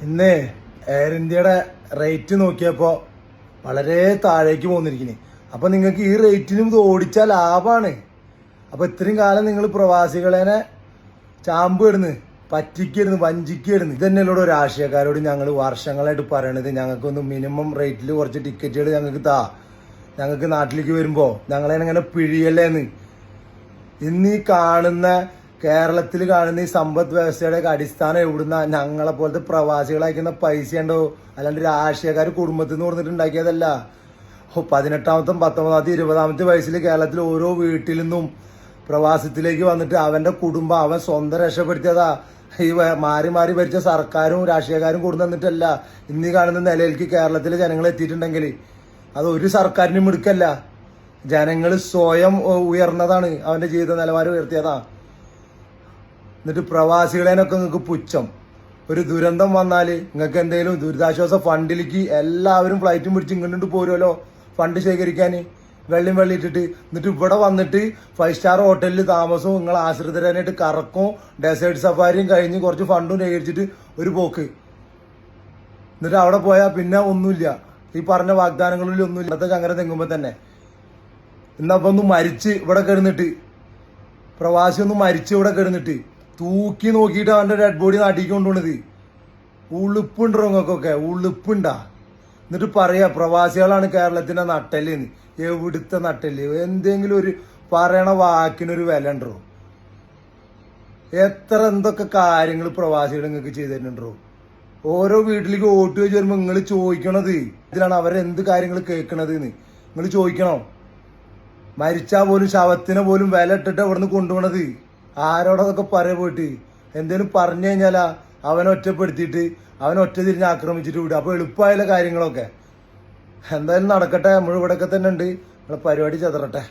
ഇന്ന് എയർ ഇന്ത്യയുടെ റേറ്റ് നോക്കിയപ്പോൾ വളരെ താഴേക്ക് പോന്നിരിക്കുന്നത്. അപ്പം നിങ്ങൾക്ക് ഈ റേറ്റിനും ഇത് ഓടിച്ചാൽ ലാഭമാണ്. അപ്പോൾ ഇത്രയും കാലം നിങ്ങൾ പ്രവാസികളെ ചാമ്പ് ഇടുന്നു, പറ്റിക്കിടുന്നു, വഞ്ചിക്കിടുന്നു. ഇത് തന്നെയല്ലോട് രാഷ്ട്രീയക്കാരോട് ഞങ്ങൾ വർഷങ്ങളായിട്ട് പറയണത്, ഞങ്ങൾക്കൊന്ന് മിനിമം റേറ്റിൽ കുറച്ച് ടിക്കറ്റുകൾ ഞങ്ങൾക്ക് താ, ഞങ്ങൾക്ക് നാട്ടിലേക്ക് വരുമ്പോൾ ഞങ്ങളതിനങ്ങനെ പിഴിയല്ലേന്ന്. ഇന്നീ കാണുന്ന കേരളത്തിൽ കാണുന്ന ഈ സമ്പദ് വ്യവസ്ഥയുടെ അടിസ്ഥാനം എവിടുന്ന ഞങ്ങളെ പോലത്തെ പ്രവാസികളയക്കുന്ന പൈസ ഉണ്ടോ? അല്ലാണ്ട് രാഷ്ട്രീയക്കാർ കുടുംബത്തിൽ നിന്ന് കൊടുത്തിട്ടുണ്ടാക്കിയതല്ല. 18ാമത്തെ 19ാമത്തെ 20ാമത്തെ വയസ്സിൽ കേരളത്തിൽ ഓരോ വീട്ടിൽ നിന്നും പ്രവാസത്തിലേക്ക് വന്നിട്ട് അവന്റെ കുടുംബം അവൻ സ്വന്തം രക്ഷപ്പെടുത്തിയതാ. ഈ മാറി മാറി ഭരിച്ച സർക്കാരും രാഷ്ട്രീയക്കാരും കൊണ്ടു തന്നിട്ടല്ല ഇന്നീ കാണുന്ന നിലയിലേക്ക് കേരളത്തിലെ ജനങ്ങൾ എത്തിയിട്ടുണ്ടെങ്കിൽ അത് ഒരു സർക്കാരിനും മിടുക്കല്ല. ജനങ്ങൾ സ്വയം ഉയർന്നതാണ്, അവന്റെ ജീവിത നിലവാരം ഉയർത്തിയതാ. എന്നിട്ട് പ്രവാസികളേനൊക്കെ നിങ്ങൾക്ക് പുച്ഛം. ഒരു ദുരന്തം വന്നാൽ നിങ്ങൾക്ക് എന്തെങ്കിലും ദുരിതാശ്വാസ ഫണ്ടിലേക്ക് എല്ലാവരും ഫ്ലൈറ്റും പിടിച്ച് ഇങ്ങോട്ട് പോരുമല്ലോ ഫണ്ട് ശേഖരിക്കാൻ, വെള്ളം ഇട്ടിട്ട്. എന്നിട്ട് ഇവിടെ വന്നിട്ട് 5 സ്റ്റാർ ഹോട്ടലിൽ താമസവും നിങ്ങൾ ആശ്രിതരാനായിട്ട് കറക്കും, ഡെസേർട്ട് സഫാരിയും കഴിഞ്ഞ് കുറച്ച് ഫണ്ടും ശേഖരിച്ചിട്ട് ഒരു പോക്ക്. എന്നിട്ട് അവിടെ പോയാൽ പിന്നെ ഒന്നുമില്ല, ഈ പറഞ്ഞ വാഗ്ദാനങ്ങളിൽ ഒന്നുമില്ല. ഇന്നത്തെ ചങ്ങര തെങ്ങുമ്പോൾ തന്നെ ഇന്നപ്പോൾ ഒന്ന് മരിച്ച് ഇവിടെ കിടന്നിട്ട്, പ്രവാസി ഒന്ന് മരിച്ച് ഇവിടെ കിടന്നിട്ട് തൂക്കി നോക്കിയിട്ട് അവന്റെ ഡെഡ് ബോഡി നാട്ടിലേക്ക് കൊണ്ടുപോണത്. ഉളുപ്പുണ്ടോ നിങ്ങൾക്കൊക്കെ? ഉളുപ്പുണ്ടാ? എന്നിട്ട് പറയാ പ്രവാസികളാണ് കേരളത്തിന്റെ നട്ടല്ലേന്ന്. എവിടുത്തെ നട്ടല്? എന്തെങ്കിലും ഒരു പറയണ വാക്കിനൊരു വില ഉണ്ടോ? എത്ര എന്തൊക്കെ കാര്യങ്ങൾ പ്രവാസികൾ നിങ്ങൾക്ക് ചെയ്തു തരുന്നുണ്ടോ? ഓരോ വീട്ടിലേക്ക് വോട്ട് വെച്ച് വരുമ്പോ നിങ്ങൾ ചോദിക്കണത് ഇതിലാണ് അവരെന്ത് കാര്യങ്ങൾ കേൾക്കണത് എന്ന് നിങ്ങൾ ചോദിക്കണം. മരിച്ചാൽ പോലും ശവത്തിനെ പോലും വില ഇട്ടിട്ട് അവിടുന്ന് കൊണ്ടുപോണത്. ആരോടൊക്കെ പറയാ പോയിട്ട്? എന്തേലും പറഞ്ഞു കഴിഞ്ഞാലാ അവനെ ഒറ്റപ്പെടുത്തിയിട്ട് അവനെ ഒറ്റ തിരിഞ്ഞ് ആക്രമിച്ചിട്ട് വിടുക. അപ്പൊ എളുപ്പമായാലും കാര്യങ്ങളൊക്കെ എന്തായാലും നടക്കട്ടെ. നമ്മൾ ഇവിടെയൊക്കെ തന്നെ ഉണ്ട്. നമ്മളെ പരിപാടി ചെതറട്ടെ.